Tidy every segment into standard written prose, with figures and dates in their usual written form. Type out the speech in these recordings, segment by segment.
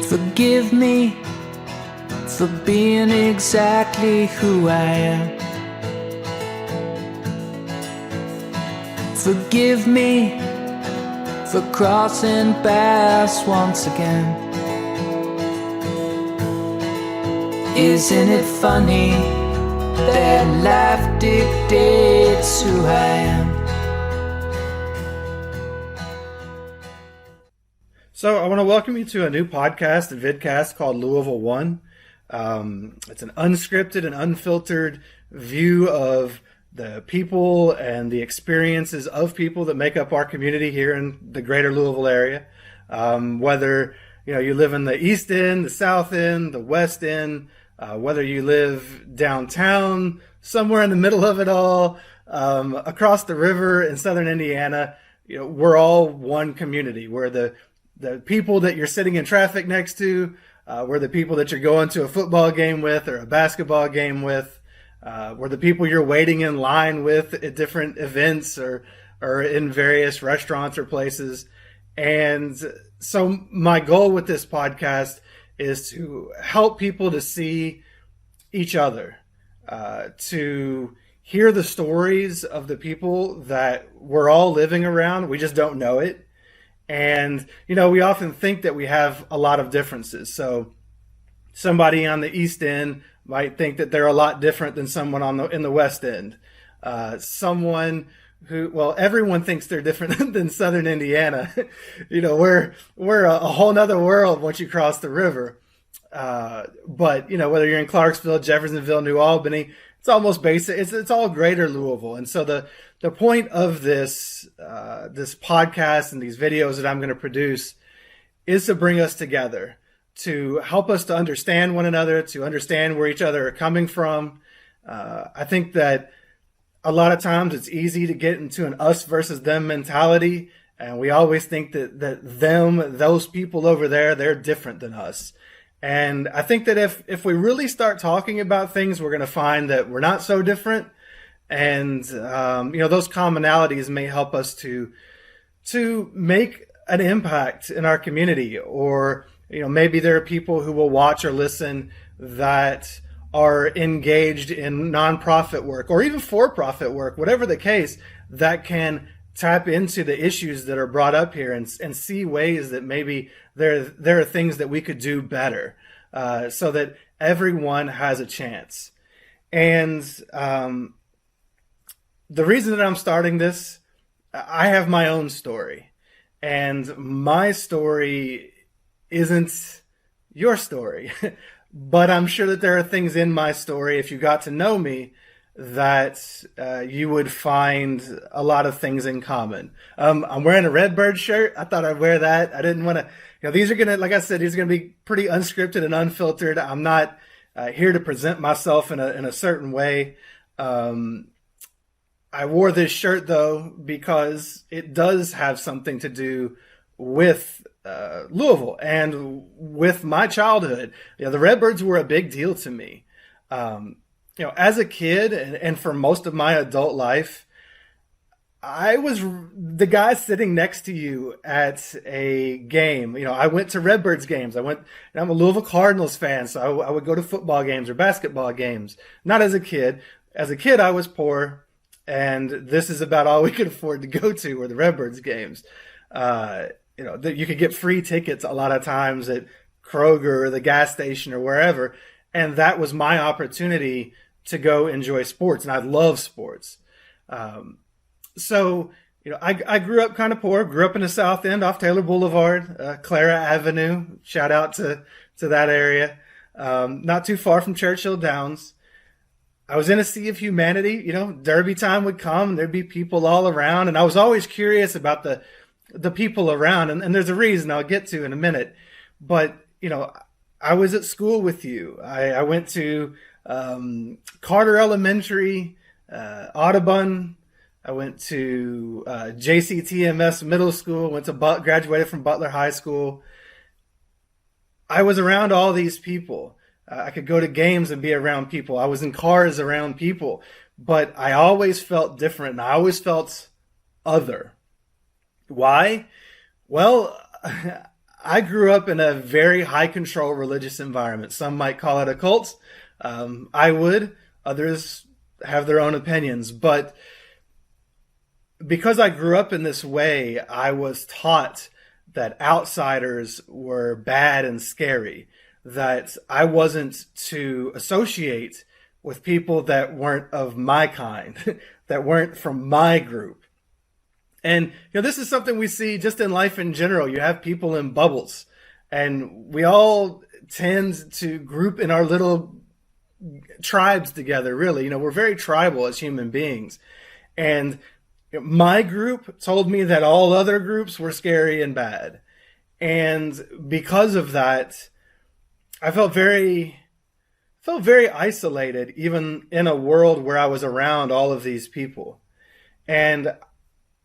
Forgive me for being exactly who I am. Forgive me for crossing paths once again. Isn't it funny that life dictates who I am? So I want to welcome you to a new podcast, a vidcast called LouisvilleOne. It's an unscripted and unfiltered view of the people and the experiences of people that make up our community here in the Greater Louisville area. Whether you live in the East End, the South End, the West End, whether you live downtown, somewhere in the middle of it all, across the river in Southern Indiana, we're all one community. We're the people that you're sitting in traffic next to, we're the people that you're going to a football game with or a basketball game with, we're the people you're waiting in line with at different events or in various restaurants or places. And so my goal with this podcast is to help people to see each other, to hear the stories of the people that we're all living around. We just don't know it. And, we often think that we have a lot of differences. So somebody on the East End might think that they're a lot different than someone in the West End. Someone who, everyone thinks they're different than Southern Indiana. We're a whole nother world once you cross the river. But, whether you're in Clarksville, Jeffersonville, New Albany, it's almost basic. It's all Greater Louisville. And so the point of this podcast and these videos that I'm going to produce is to bring us together, to help us to understand one another, to understand where each other are coming from. I think that a lot of times it's easy to get into an us versus them mentality. And we always think that those people over there, they're different than us. And I think that if we really start talking about things, we're going to find that we're not so different. And, those commonalities may help us to make an impact in our community. Or, maybe there are people who will watch or listen that are engaged in nonprofit work or even for-profit work, whatever the case, that can tap into the issues that are brought up here and see ways that maybe there are things that we could do better, so that everyone has a chance. And the reason that I'm starting this, I have my own story, and my story isn't your story, but I'm sure that there are things in my story, if you got to know me, that you would find a lot of things in common. I'm wearing a Redbird shirt. I thought I'd wear that. I didn't want to, these are going to, like I said, these are going to be pretty unscripted and unfiltered. I'm not here to present myself in a certain way. I wore this shirt though, because it does have something to do with Louisville and with my childhood. The Redbirds were a big deal to me. As a kid and for most of my adult life, I was the guy sitting next to you at a game. I went to Redbirds games. I'm a Louisville Cardinals fan, so I would go to football games or basketball games. Not as a kid. As a kid, I was poor, and this is about all we could afford to go to were the Redbirds games. You could get free tickets a lot of times at Kroger or the gas station or wherever, and that was my opportunity to go enjoy sports, and I love sports. So I grew up kind of poor, grew up in the South End off Taylor Boulevard, Clara Avenue, shout out to that area, not too far from Churchill Downs. I was in a sea of humanity. Derby time would come, and there'd be people all around, and I was always curious about the people around, and there's a reason I'll get to in a minute. But, I was at school with you. I went to Carter Elementary, Audubon. I went to JCTMS Middle School, graduated from Butler High School. I was around all these people. I could go to games and be around people. I was in cars around people. But I always felt different, and I always felt other. Why? Well, I grew up in a very high control religious environment. Some might call it a cult. I would. Others have their own opinions. But because I grew up in this way, I was taught that outsiders were bad and scary, that I wasn't to associate with people that weren't of my kind, that weren't from my group. And this is something we see just in life in general. You have people in bubbles, and we all tend to group in our little tribes together, really. We're very tribal as human beings. And my group told me that all other groups were scary and bad. And because of that, I felt very isolated, even in a world where I was around all of these people. And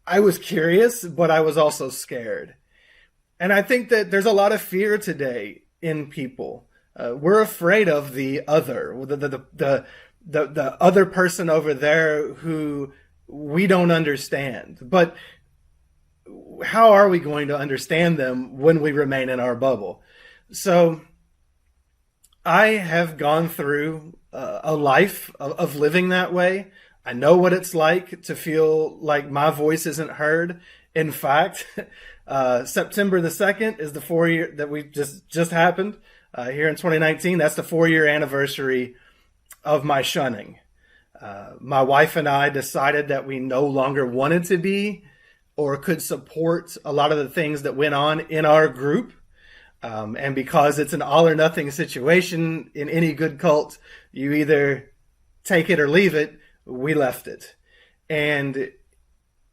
I was curious, but I was also scared. And I think that there's a lot of fear today in people. We're afraid of the other, the other person over there who we don't understand. But how are we going to understand them when we remain in our bubble? So I have gone through a life of living that way. I know what it's like to feel like my voice isn't heard. In fact, September the 2nd is the 4-year that we just happened here in 2019. That's the 4-year anniversary of my shunning. My wife and I decided that we no longer wanted to be or could support a lot of the things that went on in our group. And because it's an all or nothing situation in any good cult, you either take it or leave it. We left it. And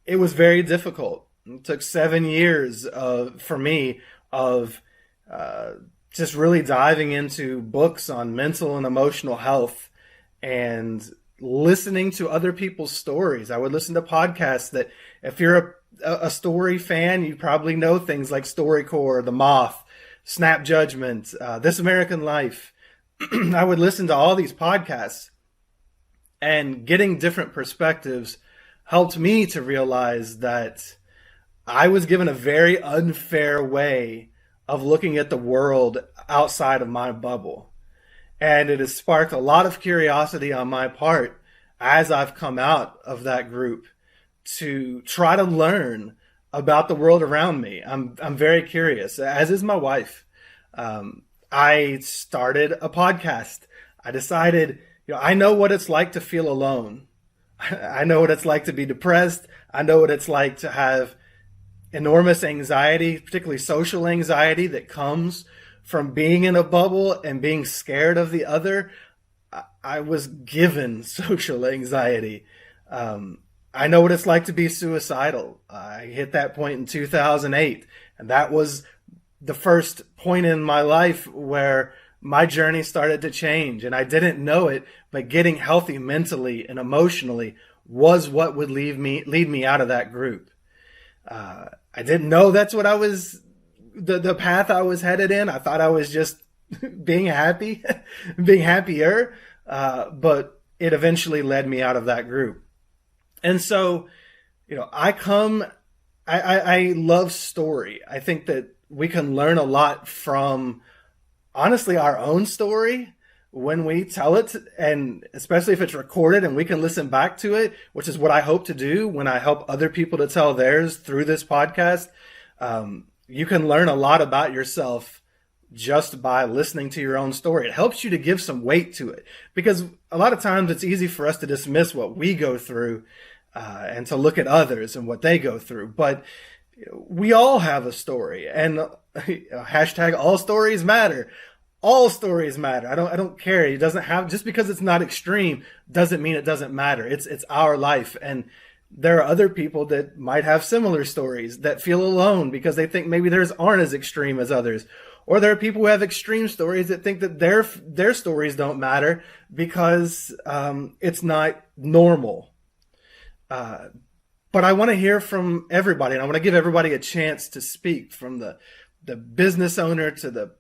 it was very difficult. It took 7 years for me of just really diving into books on mental and emotional health and listening to other people's stories. I would listen to podcasts that, if you're a story fan, you probably know things like StoryCorps, The Moth, Snap Judgment, This American Life. I would listen to all these podcasts, and getting different perspectives helped me to realize that I was given a very unfair way of looking at the world outside of my bubble. And it has sparked a lot of curiosity on my part as I've come out of that group to try to learn about the world around me. I'm very curious, as is my wife. I started a podcast. I decided, I know what it's like to feel alone. I know what it's like to be depressed. I know what it's like to have enormous anxiety, particularly social anxiety that comes from being in a bubble and being scared of the other. I was given social anxiety. I know what it's like to be suicidal. I hit that point in 2008, and that was the first point in my life where my journey started to change, and I didn't know it, but getting healthy mentally and emotionally was what would lead me out of that group. I didn't know that's what I was, the path I was headed in. I thought I was just being happy, being happier, but it eventually led me out of that group. And so, I love story. I think that we can learn a lot from, honestly, our own story when we tell it, and especially if it's recorded and we can listen back to it, which is what I hope to do when I help other people to tell theirs through this podcast. You can learn a lot about yourself just by listening to your own story. It helps you to give some weight to it, because a lot of times it's easy for us to dismiss what we go through and to look at others and what they go through. But we all have a story, and hashtag all stories matter. All stories matter. I don't care. It doesn't have, just because it's not extreme doesn't mean it doesn't matter. It's our life. And there are other people that might have similar stories that feel alone because they think maybe theirs aren't as extreme as others. Or there are people who have extreme stories that think that their stories don't matter because it's not normal. But I want to hear from everybody, and I want to give everybody a chance to speak, from the business owner to the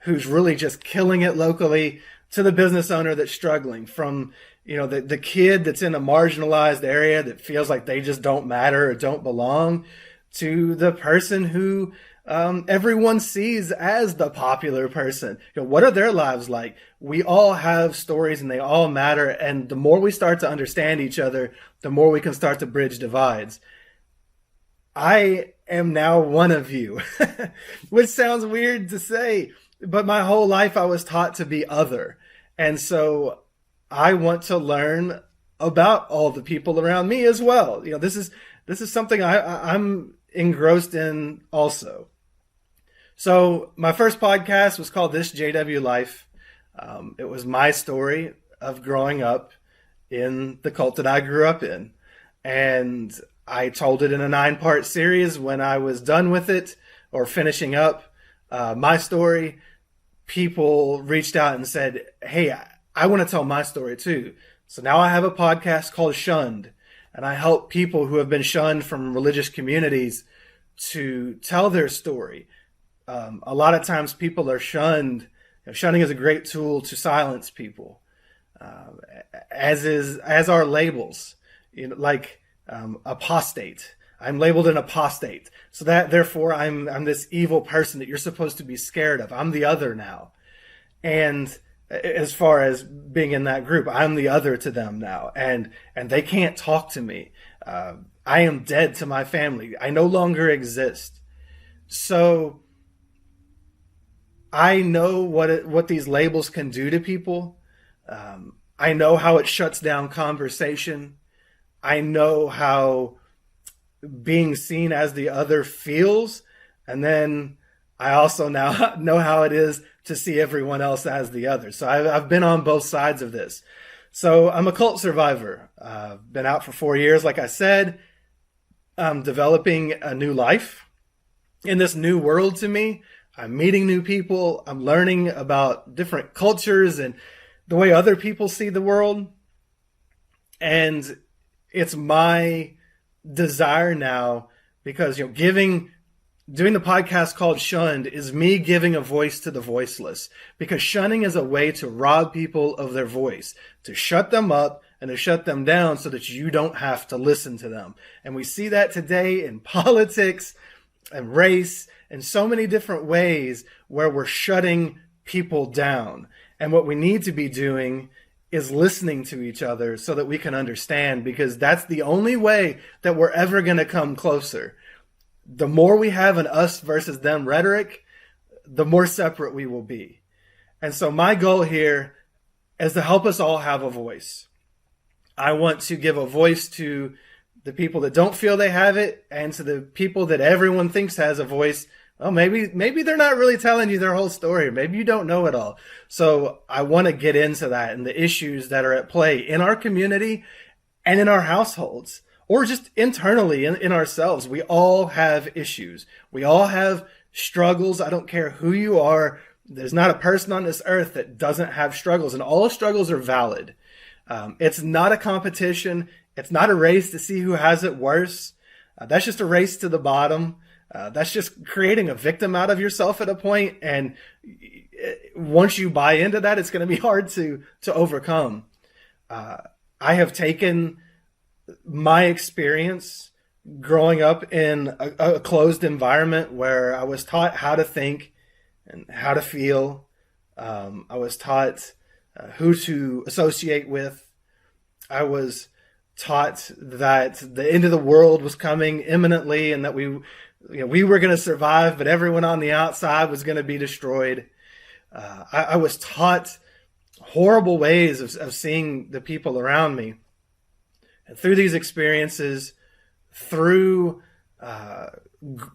who's really just killing it locally, to the business owner that's struggling, from the kid that's in a marginalized area that feels like they just don't matter or don't belong, to the person who everyone sees as the popular person. What are their lives like? We all have stories and they all matter. And the more we start to understand each other, the more we can start to bridge divides. I am now one of you, which sounds weird to say, but my whole life I was taught to be other. And so I want to learn about all the people around me as well. This is something I'm engrossed in also. So my first podcast was called This JW Life. It was my story of growing up in the cult that I grew up in. And I told it in a 9-part series. When I was done with it or finishing up my story, people reached out and said, hey, I want to tell my story too. So now I have a podcast called Shunned, and I help people who have been shunned from religious communities to tell their story. A lot of times people are shunned. Shunning is a great tool to silence people, as are labels, like apostate. I'm labeled an apostate. So that therefore I'm this evil person that you're supposed to be scared of. I'm the other now. And as far as being in that group, I'm the other to them now. And they can't talk to me. I am dead to my family. I no longer exist. So I know what these labels can do to people. I know how it shuts down conversation. I know how being seen as the other feels. And then I also now know how it is to see everyone else as the other. So I've been on both sides of this. So I'm a cult survivor. I've been out for 4 years, like I said. I'm developing a new life in this new world to me. I'm meeting new people. I'm learning about different cultures and the way other people see the world. And it's my desire now, because doing the podcast called Shunned is me giving a voice to the voiceless, because shunning is a way to rob people of their voice, to shut them up and to shut them down so that you don't have to listen to them. And we see that today in politics and race and so many different ways where we're shutting people down. And what we need to be doing is listening to each other so that we can understand, because that's the only way that we're ever going to come closer. The more we have an us versus them rhetoric, the more separate we will be. And so my goal here is to help us all have a voice. I want to give a voice to the people that don't feel they have it, and to the people that everyone thinks has a voice. Well, maybe they're not really telling you their whole story. Maybe you don't know it all. So I want to get into that and the issues that are at play in our community and in our households, or just internally in ourselves. We all have issues. We all have struggles. I don't care who you are. There's not a person on this earth that doesn't have struggles, and all struggles are valid. It's not a competition. It's not a race to see who has it worse. That's just a race to the bottom. That's just creating a victim out of yourself at a point. And once you buy into that, it's going to be hard to overcome. I have taken my experience growing up in a closed environment where I was taught how to think and how to feel. I was taught who to associate with. I was taught that the end of the world was coming imminently, and that we were going to survive, but everyone on the outside was going to be destroyed. I was taught horrible ways of seeing the people around me. And through these experiences, through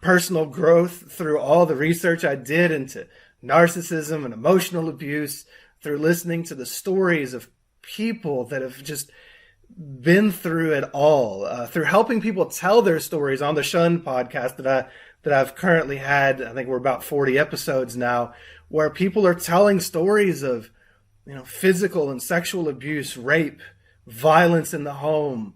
personal growth, through all the research I did into narcissism and emotional abuse, through listening to the stories of people that have just been through it all, through helping people tell their stories on the Shun podcast that I've currently had. I think we're about 40 episodes now, where people are telling stories of physical and sexual abuse, rape, violence in the home.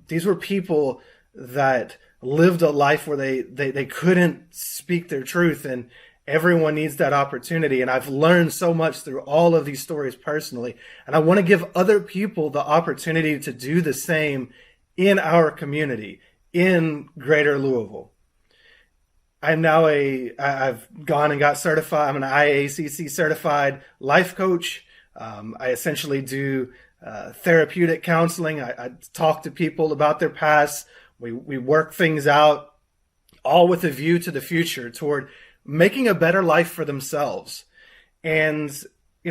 These were people that lived a life where they couldn't speak their truth, and everyone needs that opportunity. And I've learned so much through all of these stories personally, and I want to give other people the opportunity to do the same in our community, in Greater Louisville. I've gone and got certified. I'm an IACC certified life coach. I essentially do therapeutic counseling. I talk to people about their past. We work things out, all with a view to the future, toward making a better life for themselves. And,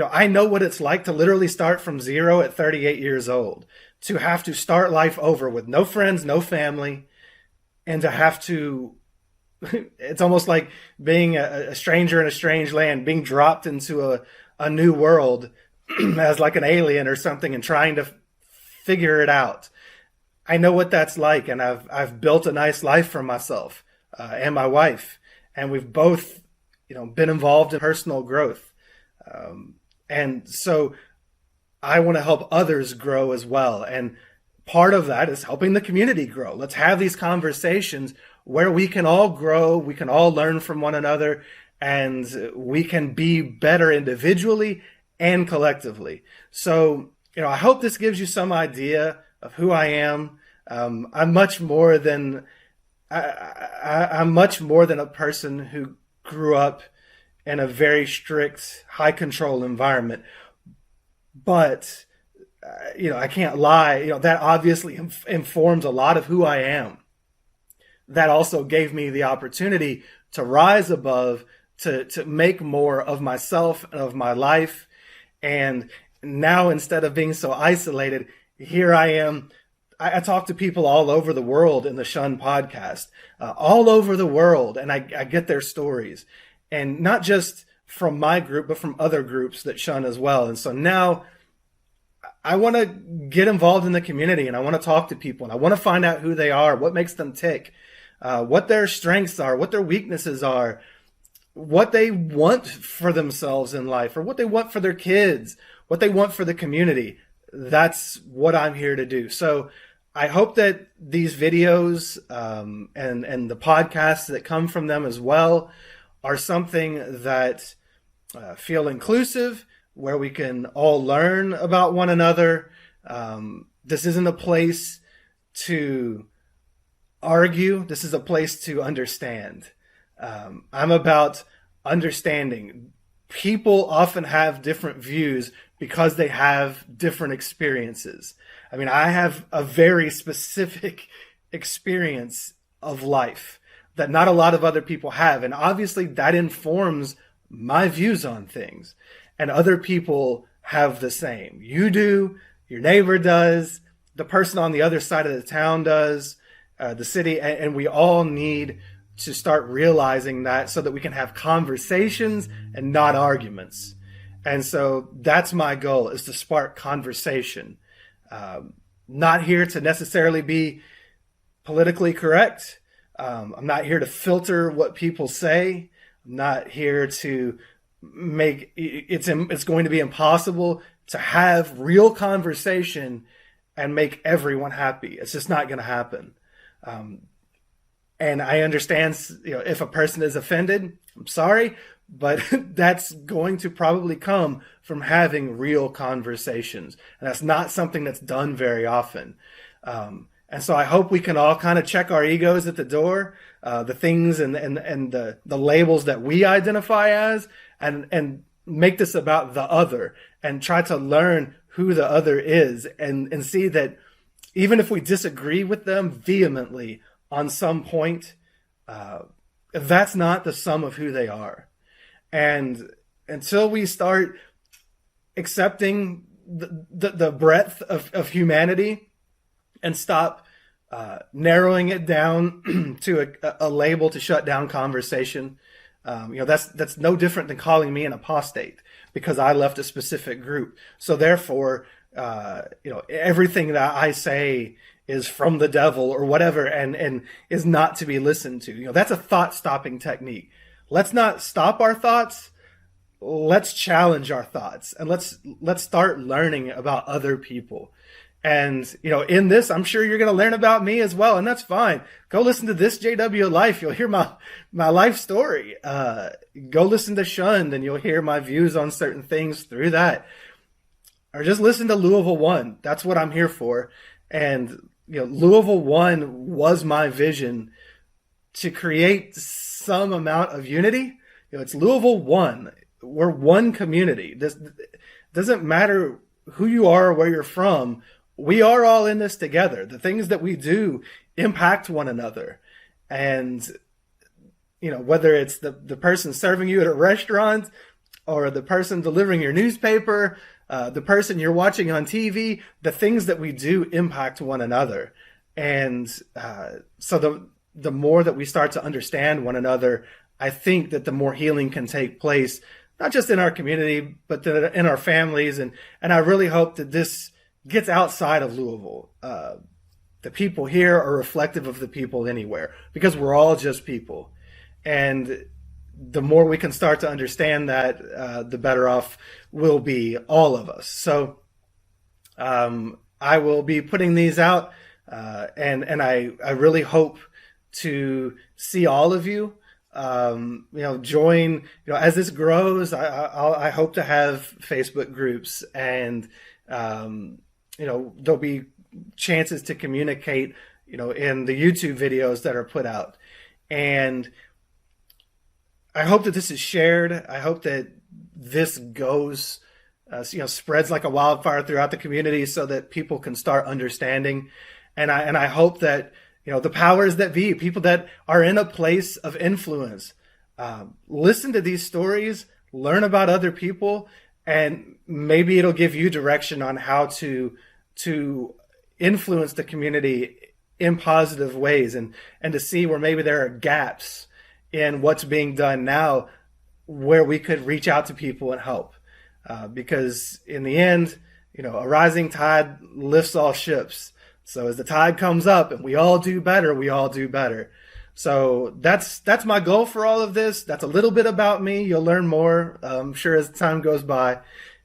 I know what it's like to literally start from zero at 38 years old, to have to start life over with no friends, no family, and to have to, it's almost like being a stranger in a strange land, being dropped into a new world as like an alien or something, and trying to figure it out. I know what that's like, and I've built a nice life for myself and my wife, and we've both, been involved in personal growth, and so I want to help others grow as well. And part of that is helping the community grow. Let's have these conversations where we can all grow, we can all learn from one another, and we can be better individually and collectively. So, I hope this gives you some idea of who I am. I'm much more than I'm much more than a person who grew up in a very strict, high control environment. But I can't lie. That obviously informs a lot of who I am. That also gave me the opportunity to rise above, to make more of myself and of my life. And now, instead of being so isolated, here I am. I talk to people all over the world in the Shun podcast, all over the world, and I get their stories. And not just from my group, but from other groups that shun as well. And so now I want to get involved in the community, and I want to talk to people, and I want to find out who they are, what makes them tick, what their strengths are, what their weaknesses are, what they want for themselves in life, or what they want for their kids, what they want for the community. That's what I'm here to do. So I hope that these videos and the podcasts that come from them as well are something that feel inclusive, where we can all learn about one another. This isn't a place to argue. This is a place to understand. I'm about understanding. People often have different views because they have different experiences. I mean, I have a very specific experience of life that not a lot of other people have. And obviously that informs my views on things. And other people have the same. You do, your neighbor does, the person on the other side of the town does, the city, and we all need to start realizing that, so that we can have conversations and not arguments. And so that's my goal, is to spark conversation. Not here to necessarily be politically correct. I'm not here to filter what people say. I'm not here to make it's going to be impossible to have real conversation and make everyone happy. It's just not going to happen. And I understand, if a person is offended, I'm sorry, but that's going to probably come from having real conversations. And that's not something that's done very often. And so I hope we can all kind of check our egos at the door, the things and the labels that we identify as, and make this about the other, and try to learn who the other is, and see that even if we disagree with them vehemently on some point, that's not the sum of who they are. And until we start accepting the breadth of humanity and stop narrowing it down to a label to shut down conversation, that's no different than calling me an apostate because I left a specific group. So therefore, everything that I say is from the devil or whatever, and is not to be listened to. That's a thought-stopping technique. Let's not stop our thoughts. Let's challenge our thoughts, and let's start learning about other people. And, in this, I'm sure you're going to learn about me as well, and that's fine. Go listen to This JW Life. You'll hear my life story. Go listen to Shunned, and you'll hear my views on certain things through that. Or just listen to LouisvilleOne. That's what I'm here for. And, LouisvilleOne was my vision to create some amount of unity. It's LouisvilleOne. We're one community. This doesn't matter who you are or where you're from. We are all in this together. The things that we do impact one another. And, whether it's the person serving you at a restaurant or the person delivering your newspaper, the person you're watching on TV, the things that we do impact one another. And so the more that we start to understand one another, I think that the more healing can take place, not just in our community, but in our families. And I really hope that this gets outside of Louisville. The people here are reflective of the people anywhere, because we're all just people. And the more we can start to understand that, the better off we'll be, all of us. So I will be putting these out, and I really hope to see all of you join. As this grows, I hope to have Facebook groups, and there'll be chances to communicate in the YouTube videos that are put out. And I hope that this is shared. I hope that this goes spreads like a wildfire throughout the community, so that people can start understanding. And I hope that the powers that be, people that are in a place of influence, listen to these stories, learn about other people, and maybe it'll give you direction on how to influence the community in positive ways, and to see where maybe there are gaps in what's being done now, where we could reach out to people and help. Because in the end, a rising tide lifts all ships. So as the tide comes up and we all do better, we all do better. So that's my goal for all of this. That's a little bit about me. You'll learn more, I'm sure, as time goes by.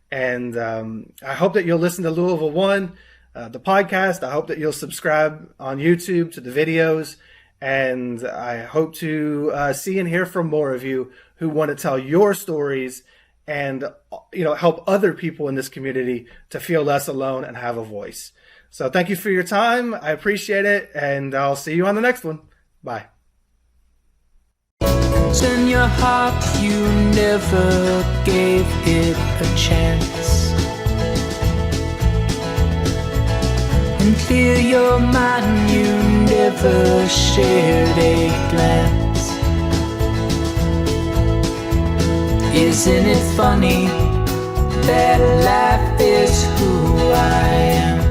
And I hope that you'll listen to LouisvilleOne, the podcast. I hope that you'll subscribe on YouTube to the videos. And I hope to see and hear from more of you who want to tell your stories and help other people in this community to feel less alone and have a voice. So thank you for your time. I appreciate it, and I'll see you on the next one. Bye. In your heart, you never gave it a chance. And clear your mind, you never shared a glance. Isn't it funny that life is who I am?